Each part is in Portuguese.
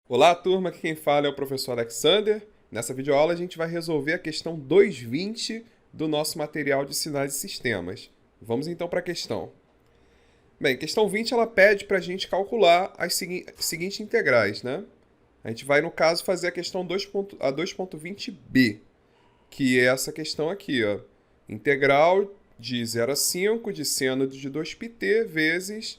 Olá, turma, aqui quem fala é o professor Alexander. Nessa videoaula a gente vai resolver a questão 220 do nosso material de sinais e sistemas. Vamos então para a questão. Bem, questão 20 ela pede para a gente calcular as seguintes integrais, né? A gente vai, no caso, fazer a questão 2.20b, que é essa questão aqui, ó. Integral de 0 a 5 de seno de 2πt vezes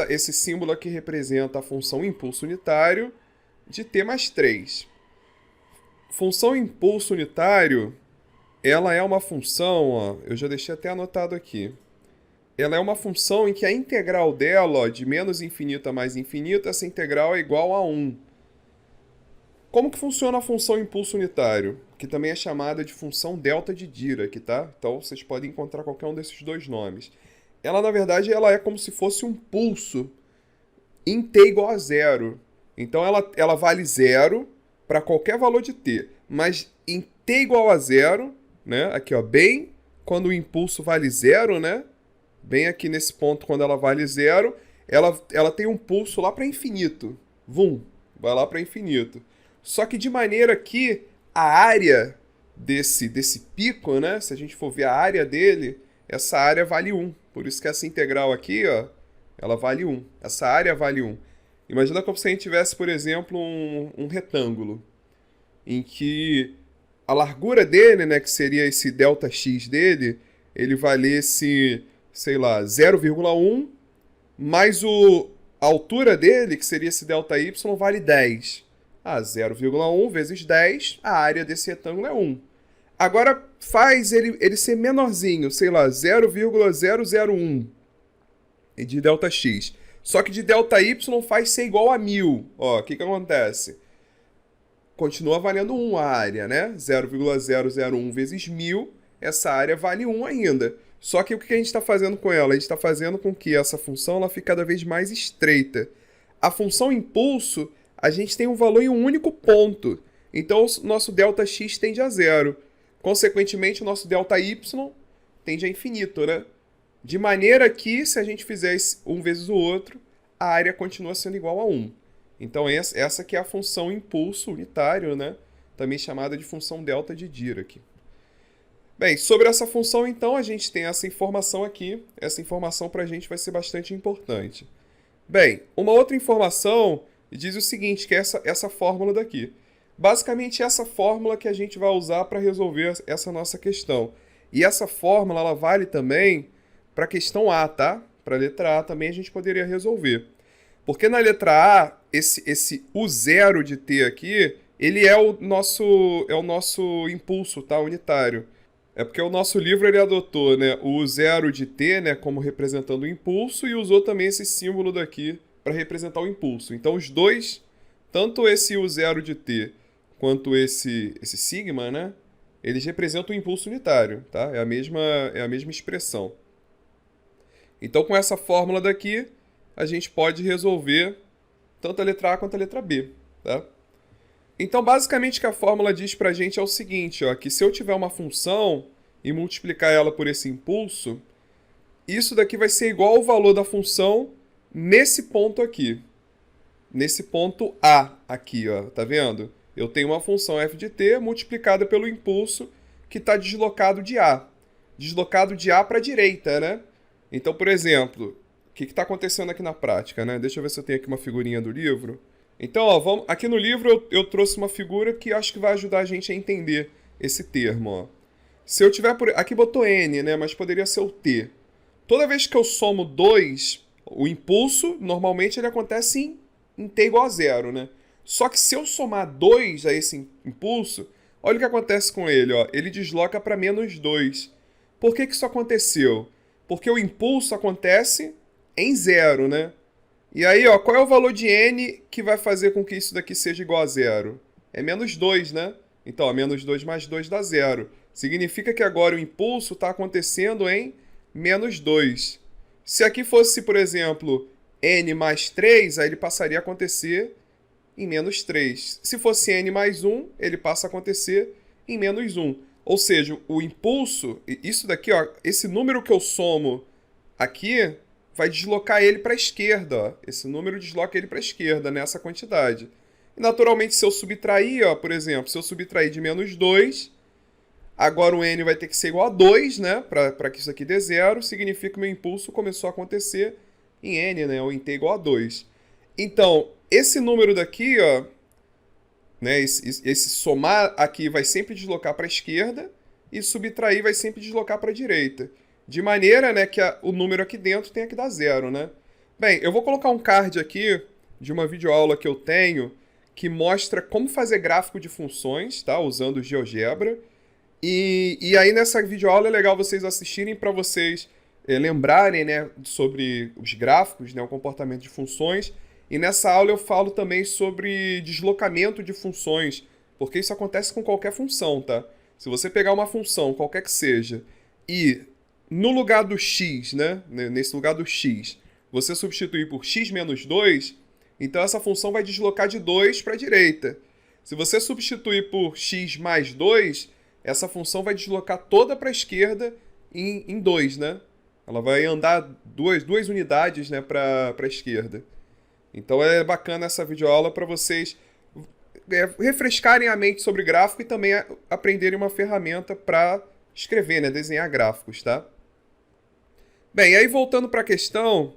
esse símbolo aqui representa a função impulso unitário de t mais 3. Função impulso unitário, ela é uma função, ó, eu já deixei até anotado aqui. Ela é uma função em que a integral dela, ó, de menos infinito a mais infinito, essa integral é igual a 1. Como que funciona a função impulso unitário? Que também é chamada de função delta de Dirac, tá? Então vocês podem encontrar qualquer um desses dois nomes. Ela, na verdade, ela é como se fosse um pulso em t igual a zero. Então ela vale zero para qualquer valor de t. Mas em t igual a zero, né? Aqui, ó, bem quando o impulso vale zero, né? Bem aqui nesse ponto, quando ela vale zero, ela tem um pulso lá para infinito. Vum, vai lá para infinito. Só que de maneira que a área desse pico, né? Se a gente for ver a área dele, essa área vale 1. Por isso que essa integral aqui, ó, ela vale 1. Essa área vale 1. Imagina como se a gente tivesse, por exemplo, um retângulo, em que a largura dele, né, que seria esse ΔX dele, ele valesse, sei lá, 0,1, mais a altura dele, que seria esse ΔY, vale 10. 0,1 vezes 10, a área desse retângulo é 1. Agora faz ele ser menorzinho, sei lá, 0,001 de ΔX. Só que de ΔY faz ser igual a 1000. Ó, o que acontece? Continua valendo 1 a área, né? 0,001 vezes 1000, essa área vale 1 ainda. Só que o que a gente está fazendo com ela? A gente está fazendo com que essa função ela fique cada vez mais estreita. A função impulso, a gente tem um valor em um único ponto. Então, o nosso ΔX tende a zero. Consequentemente, o nosso ΔY tende a infinito, né? De maneira que, se a gente fizer um vezes o outro, a área continua sendo igual a 1. Então, essa que é a função impulso unitário, né? Também chamada de função delta de Dirac. Bem, sobre essa função, então, a gente tem essa informação aqui. Essa informação para a gente vai ser bastante importante. Bem, uma outra informação diz o seguinte, que é essa fórmula daqui. Basicamente, essa fórmula que a gente vai usar para resolver essa nossa questão. E essa fórmula ela vale também para a questão A, tá? Para a letra A também a gente poderia resolver. Porque na letra A, esse U0 de t aqui, ele é o nosso impulso, tá? Unitário. É porque o nosso livro ele adotou, né, o U0 de t, né, como representando o impulso e usou também esse símbolo daqui para representar o impulso. Então os dois, tanto esse U0 de t quanto esse sigma, né, eles representam o impulso unitário, tá? É a mesma expressão. Então com essa fórmula daqui, a gente pode resolver tanto a letra A quanto a letra B, tá? Então, basicamente, o que a fórmula diz pra gente é o seguinte, ó, que se eu tiver uma função e multiplicar ela por esse impulso, isso daqui vai ser igual ao valor da função nesse ponto aqui. Nesse ponto A aqui, ó, tá vendo? Eu tenho uma função f de t multiplicada pelo impulso que está deslocado de A. Deslocado de A para a direita, né? Então, por exemplo, o que está acontecendo aqui na prática, né? Deixa eu ver se eu tenho aqui uma figurinha do livro. Então, ó, aqui no livro eu trouxe uma figura que acho que vai ajudar a gente a entender esse termo. Ó. Se eu tiver aqui botou n, né? Mas poderia ser o t. Toda vez que eu somo 2, o impulso, normalmente ele acontece em t igual a zero, né? Só que se eu somar 2 a esse impulso, olha o que acontece com ele. Ó. Ele desloca para menos 2. Por que isso aconteceu? Porque o impulso acontece em zero, né? E aí, ó, qual é o valor de n que vai fazer com que isso daqui seja igual a zero? É menos 2, né? Então, ó, menos 2 mais 2 dá zero. Significa que agora o impulso está acontecendo em menos 2. Se aqui fosse, por exemplo, n mais 3, aí ele passaria a acontecer em menos 3. Se fosse n mais 1, ele passa a acontecer em menos 1. Ou seja, o impulso, isso daqui, ó, esse número que eu somo aqui vai deslocar ele para a esquerda, ó. Esse número desloca ele para a esquerda, nessa quantidade. E, naturalmente, se eu subtrair, ó, por exemplo, se eu subtrair de menos 2, agora o n vai ter que ser igual a 2, né? Para que isso aqui dê zero, significa que o meu impulso começou a acontecer em n, né? Ou em t igual a 2. Então, esse número daqui, ó, né? Esse somar aqui vai sempre deslocar para a esquerda e subtrair vai sempre deslocar para a direita. De maneira, né, que o número aqui dentro tenha que dar zero, né? Bem, eu vou colocar um card aqui de uma videoaula que eu tenho que mostra como fazer gráfico de funções, tá? Usando o GeoGebra. E aí nessa videoaula é legal vocês assistirem para vocês lembrarem, né, sobre os gráficos, né, o comportamento de funções. E nessa aula eu falo também sobre deslocamento de funções, porque isso acontece com qualquer função, tá? Se você pegar uma função, qualquer que seja, e no lugar do x, né, nesse lugar do x, você substituir por x menos 2, então essa função vai deslocar de 2 para a direita. Se você substituir por x mais 2, essa função vai deslocar toda para a esquerda em 2, né? Ela vai andar duas unidades, né, para a esquerda. Então é bacana essa videoaula para vocês refrescarem a mente sobre gráfico e também aprenderem uma ferramenta para escrever, né, desenhar gráficos, tá? Bem, aí voltando para a questão,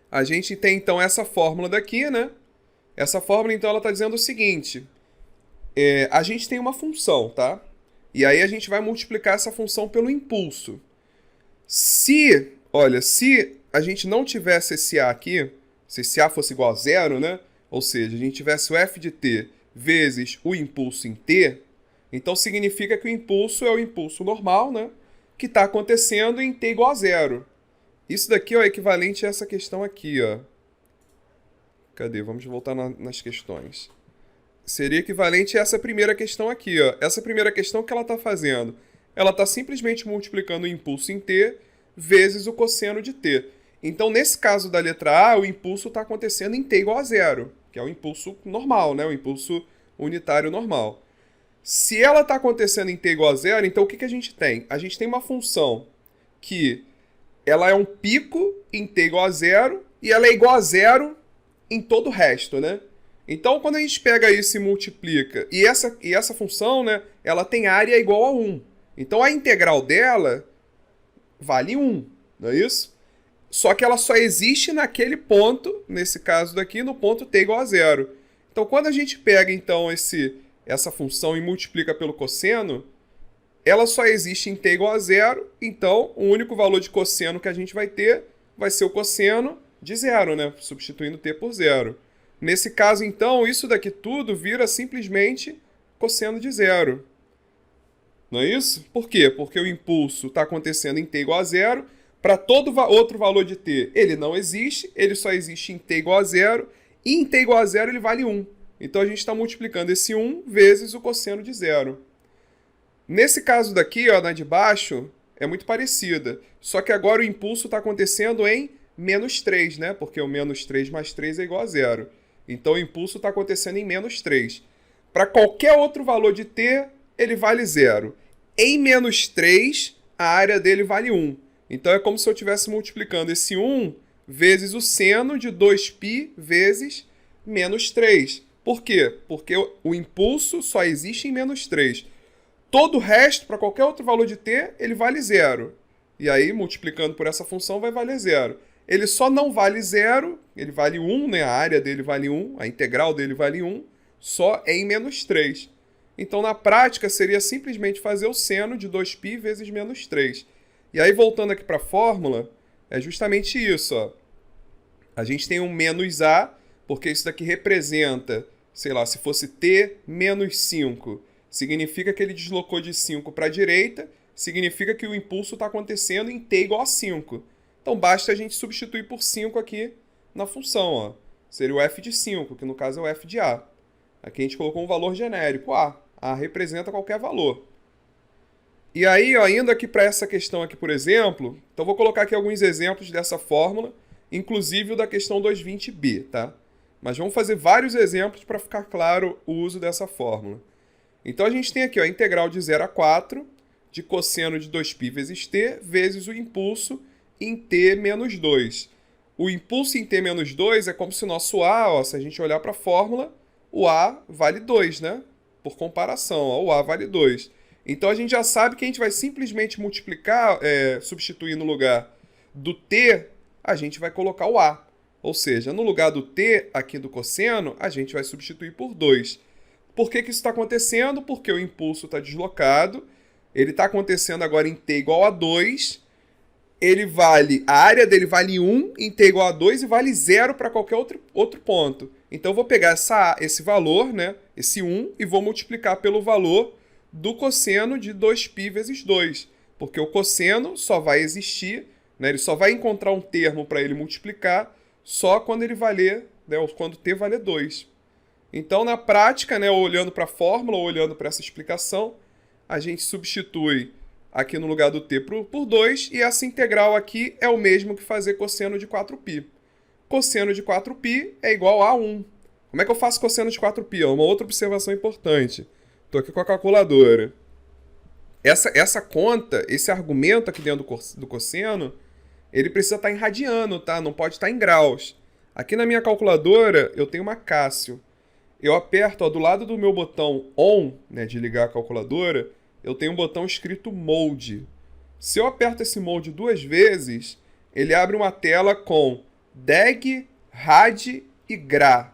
a gente tem então essa fórmula daqui, né? Essa fórmula então ela está dizendo o seguinte: a gente tem uma função, tá? E aí a gente vai multiplicar essa função pelo impulso. Se a gente não tivesse esse A aqui, se esse A fosse igual a zero, né? Ou seja, a gente tivesse o f de t vezes o impulso em t, então significa que o impulso é o impulso normal, né? Que está acontecendo em t igual a zero. Isso daqui ó, é equivalente a essa questão aqui, ó. Cadê? Vamos voltar nas questões. Seria equivalente a essa primeira questão aqui, ó. Essa primeira questão que ela está fazendo? Ela está simplesmente multiplicando o impulso em t vezes o cosseno de t. Então, nesse caso da letra A, o impulso está acontecendo em t igual a zero, que é o impulso normal, né? O impulso unitário normal. Se ela está acontecendo em t igual a zero, então o que a gente tem? A gente tem uma função que ela é um pico em t igual a zero e ela é igual a zero em todo o resto, né? Então, quando a gente pega isso e multiplica, e essa função, né, ela tem área igual a 1. Então, a integral dela vale 1, não é isso? Só que ela só existe naquele ponto, nesse caso daqui, no ponto t igual a zero. Então, quando a gente pega, então, essa função e multiplica pelo cosseno, ela só existe em t igual a zero, então o único valor de cosseno que a gente vai ter vai ser o cosseno de zero, né? Substituindo t por zero. Nesse caso, então, isso daqui tudo vira simplesmente cosseno de zero. Não é isso? Por quê? Porque o impulso está acontecendo em t igual a zero. Para todo outro valor de t, ele não existe, ele só existe em t igual a zero. E em t igual a zero ele vale 1. Então a gente está multiplicando esse 1 vezes o cosseno de zero. Nesse caso daqui, ó, na de baixo, é muito parecida. Só que agora o impulso está acontecendo em menos 3, né? Porque o menos 3 mais 3 é igual a zero. Então o impulso está acontecendo em menos 3. Para qualquer outro valor de t, ele vale 0. Em menos 3, a área dele vale 1. Então é como se eu estivesse multiplicando esse 1 vezes o seno de 2π vezes menos 3. Por quê? Porque o impulso só existe em menos 3. Todo o resto, para qualquer outro valor de t, ele vale 0. E aí, multiplicando por essa função, vai valer 0. Ele só não vale 0, ele vale 1, né? A área dele vale 1, a integral dele vale 1, só em menos 3. Então, na prática, seria simplesmente fazer o seno de 2π vezes menos 3. E aí, voltando aqui para a fórmula, é justamente isso, ó. A gente tem um menos a, porque isso daqui representa, sei lá, se fosse t menos 5, significa que ele deslocou de 5 para a direita, significa que o impulso está acontecendo em t igual a 5. Então, basta a gente substituir por 5 aqui na função, ó. Seria o f de 5, que no caso é o f de a. Aqui a gente colocou um valor genérico, a. A representa qualquer valor. E aí, ó, indo aqui para essa questão aqui, por exemplo, então vou colocar aqui alguns exemplos dessa fórmula, inclusive o da questão 220b, tá? Mas vamos fazer vários exemplos para ficar claro o uso dessa fórmula. Então a gente tem aqui, ó, a integral de 0 a 4 de cosseno de 2π vezes t vezes o impulso em t menos 2. O impulso em t menos 2 é como se o nosso a, ó, se a gente olhar para a fórmula, o a vale 2, né? Por comparação, ó, o a vale 2. Então a gente já sabe que a gente vai simplesmente multiplicar, substituir no lugar do t, a gente vai colocar o a. Ou seja, no lugar do t aqui do cosseno, a gente vai substituir por 2. Por que isso está acontecendo? Porque o impulso está deslocado, ele está acontecendo agora em t igual a 2, a área dele vale 1 em t igual a 2 e vale 0 para qualquer outro ponto. Então eu vou pegar esse valor, né, esse 1, e vou multiplicar pelo valor do cosseno de 2π vezes 2. Porque o cosseno só vai existir, né, ele só vai encontrar um termo para ele multiplicar só quando ele valer, né, quando t valer 2. Então, na prática, né, olhando para a fórmula, ou olhando para essa explicação, a gente substitui aqui no lugar do t por 2, e essa integral aqui é o mesmo que fazer cosseno de 4π. Cosseno de 4π é igual a 1. Como é que eu faço cosseno de 4π? Uma outra observação importante. Estou aqui com a calculadora. Essa conta, esse argumento aqui dentro do cosseno, ele precisa estar em radiano, tá? Não pode estar em graus. Aqui na minha calculadora, eu tenho uma Cássio. Eu aperto, ó, do lado do meu botão ON, né, de ligar a calculadora, eu tenho um botão escrito Mode. Se eu aperto esse Mode 2 vezes, ele abre uma tela com DEG, RAD e GRA.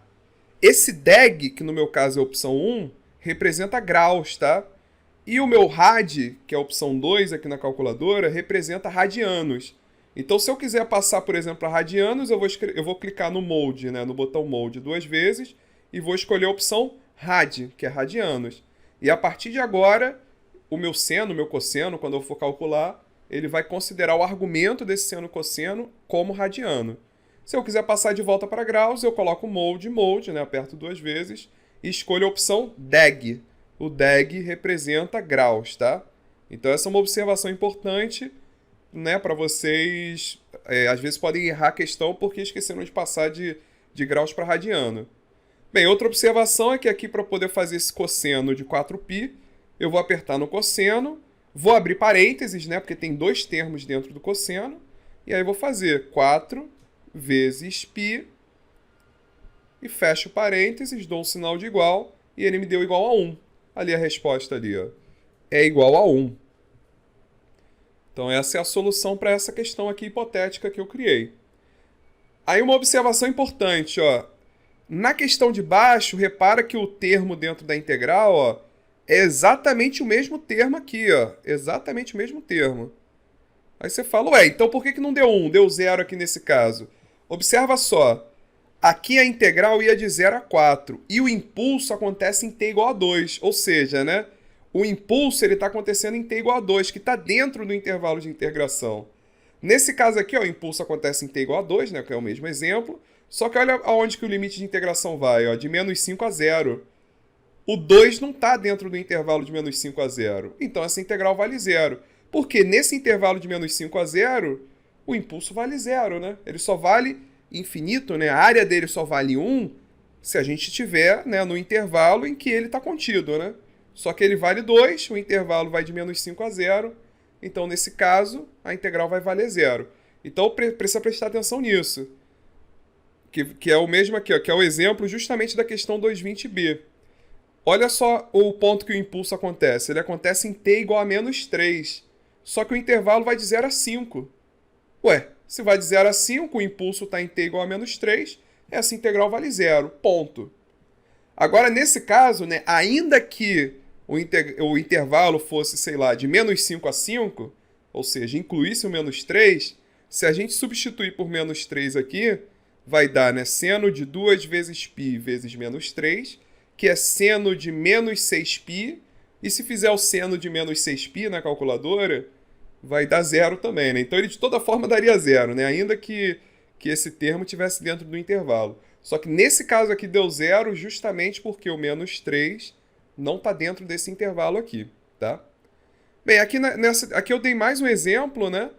Esse DEG, que no meu caso é a opção 1, representa graus, tá? E o meu RAD, que é a opção 2 aqui na calculadora, representa radianos. Então, se eu quiser passar, por exemplo, a radianos, eu vou clicar no Mode, né, no botão Mode 2 vezes, e vou escolher a opção Rad, que é radianos. E a partir de agora, o meu seno, o meu cosseno, quando eu for calcular, ele vai considerar o argumento desse seno cosseno como radiano. Se eu quiser passar de volta para graus, eu coloco Mode, né, aperto 2 vezes, e escolho a opção DEG. O DEG representa graus, tá? Então essa é uma observação importante, né, para vocês. Às vezes podem errar a questão porque esqueceram de passar de graus para radiano. Bem, outra observação é que aqui, para poder fazer esse cosseno de 4π, eu vou apertar no cosseno, vou abrir parênteses, né, porque tem 2 termos dentro do cosseno, e aí vou fazer 4 vezes π, e fecho parênteses, dou um sinal de igual, e ele me deu igual a 1. Ali a resposta ali, ó, é igual a 1. Então essa é a solução para essa questão aqui hipotética que eu criei. Aí uma observação importante, ó. Na questão de baixo, repara que o termo dentro da integral, ó, é exatamente o mesmo termo aqui, ó. Exatamente o mesmo termo. Aí você fala, ué, então por que não deu 1? Deu 0 aqui nesse caso? Observa só. Aqui a integral ia de 0 a 4. E o impulso acontece em t igual a 2. Ou seja, né, o impulso está acontecendo em t igual a 2, que está dentro do intervalo de integração. Nesse caso aqui, ó, o impulso acontece em t igual a 2, né, que é o mesmo exemplo. Só que olha aonde que o limite de integração vai, ó, de menos 5 a 0. O 2 não está dentro do intervalo de menos 5 a 0. Então essa integral vale 0. Porque nesse intervalo de menos 5 a 0, o impulso vale 0, né? Ele só vale infinito, né? A área dele só vale 1 se a gente estiver, né, no intervalo em que ele está contido, né? Só que ele vale 2, o intervalo vai de menos 5 a 0. Então, nesse caso, a integral vai valer 0. Então, precisa prestar atenção nisso. Que é o mesmo aqui, ó, que é o exemplo justamente da questão 220b. Olha só o ponto que o impulso acontece. Ele acontece em t igual a menos 3. Só que o intervalo vai de 0 a 5. Ué, se vai de 0 a 5, o impulso está em t igual a menos 3, essa integral vale 0. Ponto. Agora, nesse caso, né, ainda que o intervalo fosse, sei lá, de menos 5 a 5, ou seja, incluísse o menos 3, se a gente substituir por menos 3 aqui, vai dar, né, seno de 2 vezes π vezes menos 3, que é seno de menos 6π, e se fizer o seno de menos 6π na calculadora, vai dar 0 também, né? Então ele de toda forma daria 0, né? Ainda que esse termo estivesse dentro do intervalo. Só que nesse caso aqui deu 0 justamente porque o menos 3 não está dentro desse intervalo aqui, tá? Bem, aqui eu dei mais um exemplo, né?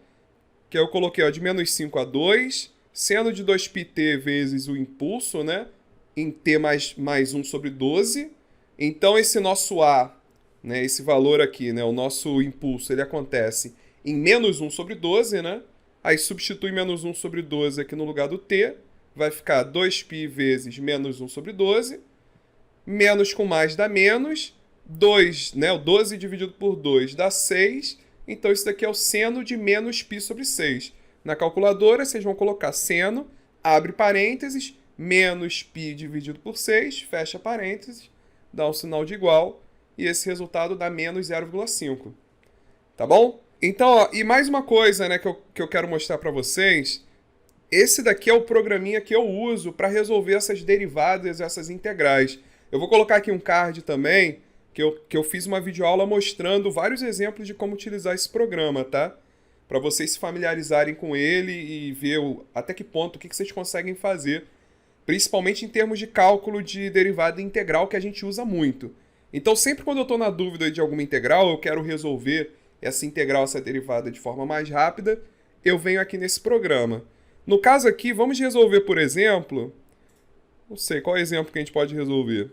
Que eu coloquei, ó, de menos 5 a 2, seno de 2πt vezes o impulso, né, em t mais 1 sobre 12. Então, esse nosso A, né, esse valor aqui, né, o nosso impulso, ele acontece em menos 1 sobre 12, né? Aí substitui menos 1 sobre 12 aqui no lugar do t. Vai ficar 2π vezes menos 1 sobre 12. Menos com mais dá menos. 2, né? O 12 dividido por 2 dá 6. Então isso daqui é o seno de menos π sobre 6. Na calculadora, vocês vão colocar seno, abre parênteses, menos π dividido por 6, fecha parênteses, dá um sinal de igual, e esse resultado dá menos 0,5. Tá bom? Então, ó, e mais uma coisa, né, que eu quero mostrar para vocês. Esse daqui é o programinha que eu uso para resolver essas derivadas, essas integrais. Eu vou colocar aqui um card também, que eu fiz uma videoaula mostrando vários exemplos de como utilizar esse programa, tá? Para vocês se familiarizarem com ele e ver até que ponto, o que vocês conseguem fazer, principalmente em termos de cálculo de derivada integral, que a gente usa muito. Então, sempre quando eu estou na dúvida de alguma integral, eu quero resolver essa integral, essa derivada de forma mais rápida, eu venho aqui nesse programa. No caso aqui, vamos resolver, por exemplo... Não sei, qual é o exemplo que a gente pode resolver?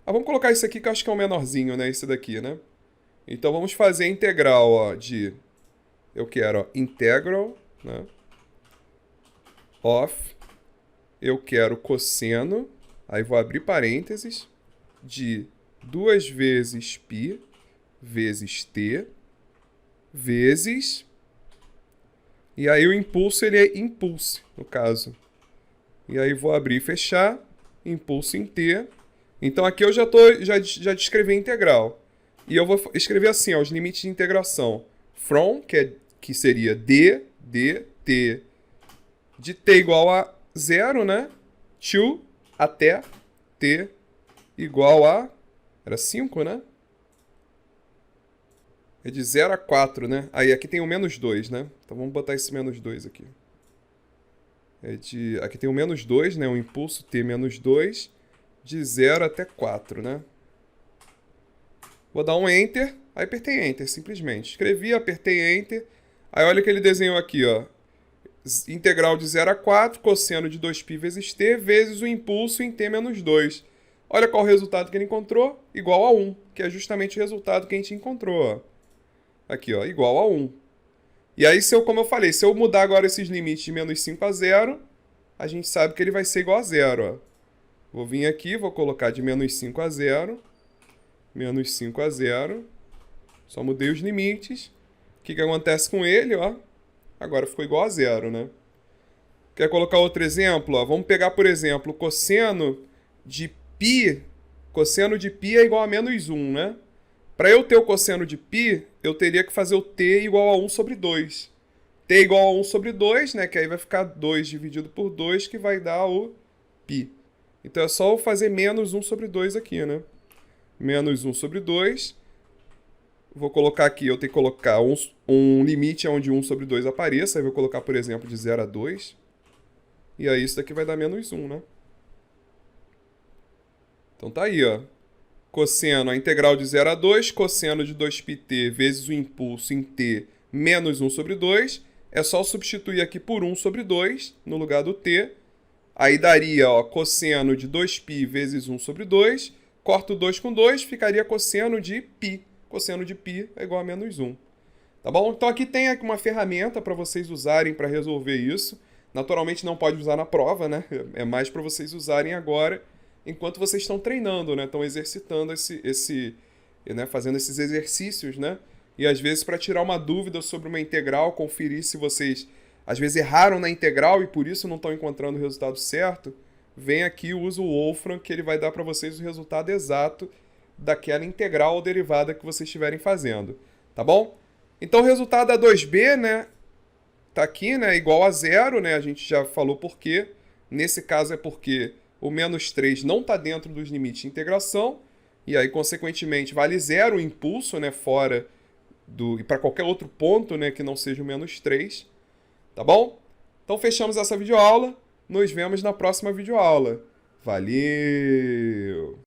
Vamos colocar esse aqui que eu acho que é o menorzinho, né? Esse daqui, né? Então, vamos fazer a integral, ó, de... Eu quero, ó, integral, né? Of... Eu quero cosseno, aí vou abrir parênteses, de 2 vezes π vezes t, vezes... E aí o impulso, ele é impulso, no caso. E aí vou abrir e fechar, impulso em t. Então aqui eu já descrevi a integral. E eu vou escrever assim, ó, os limites de integração. From, que seria d, t, de t igual a 0, né? To, até t igual a... Era 5, né? É de 0 a 4, né? Aí aqui tem o menos 2, né? Então vamos botar esse menos 2 aqui. Aqui tem o menos 2, né? O impulso t menos 2, de 0 até 4, né? Vou dar um Enter, aí apertei Enter, simplesmente. Escrevi, apertei Enter, aí olha que ele desenhou aqui, ó. Integral de 0 a 4, cosseno de 2π vezes t, vezes o impulso em t menos 2. Olha qual o resultado que ele encontrou, igual a 1, que é justamente o resultado que a gente encontrou, ó. Aqui, ó, igual a 1. E aí, como eu falei, se eu mudar agora esses limites de menos 5 a 0, a gente sabe que ele vai ser igual a 0, ó. Vou vir aqui, vou colocar de menos 5 a 0, menos 5 a 0. Só mudei os limites. O que acontece com ele, ó? Agora ficou igual a 0, né? Quer colocar outro exemplo? Ó? Vamos pegar, por exemplo, o cosseno de π. Cosseno de π é igual a menos 1, né? Para eu ter o cosseno de π, eu teria que fazer o t igual a 1 sobre 2. T igual a 1 sobre 2, né? Que aí vai ficar 2 dividido por 2, que vai dar o π. Então é só eu fazer menos 1 sobre 2 aqui, né? Menos 1 sobre 2. Vou colocar aqui, eu tenho que colocar um limite onde 1 sobre 2 apareça. Aí vou colocar, por exemplo, de 0 a 2. E aí isso daqui vai dar menos 1, né? Então tá aí, ó. Cosseno, a integral de 0 a 2, cosseno de 2πt vezes o impulso em t menos 1 sobre 2. É só substituir aqui por 1 sobre 2 no lugar do t. Aí daria, ó, cosseno de 2π vezes 1 sobre 2. Corto 2 com 2, ficaria cosseno de π. Cosseno de π é igual a menos 1. Tá bom? Então aqui tem uma ferramenta para vocês usarem para resolver isso. Naturalmente não pode usar na prova, né? É mais para vocês usarem agora, enquanto vocês estão treinando, né? Estão exercitando né? Fazendo esses exercícios, né? E às vezes para tirar uma dúvida sobre uma integral, conferir se vocês às vezes erraram na integral e por isso não estão encontrando o resultado certo, vem aqui e usa o Wolfram, que ele vai dar para vocês o resultado exato daquela integral ou derivada que vocês estiverem fazendo, tá bom? Então o resultado da 2b, né? Tá aqui, né? Igual a 0, né? A gente já falou por quê. Nesse caso é porque o menos 3 não está dentro dos limites de integração, e aí, consequentemente, vale 0 o impulso, né, fora e para qualquer outro ponto, né, que não seja o menos 3, tá bom? Então, fechamos essa videoaula, nos vemos na próxima videoaula. Valeu!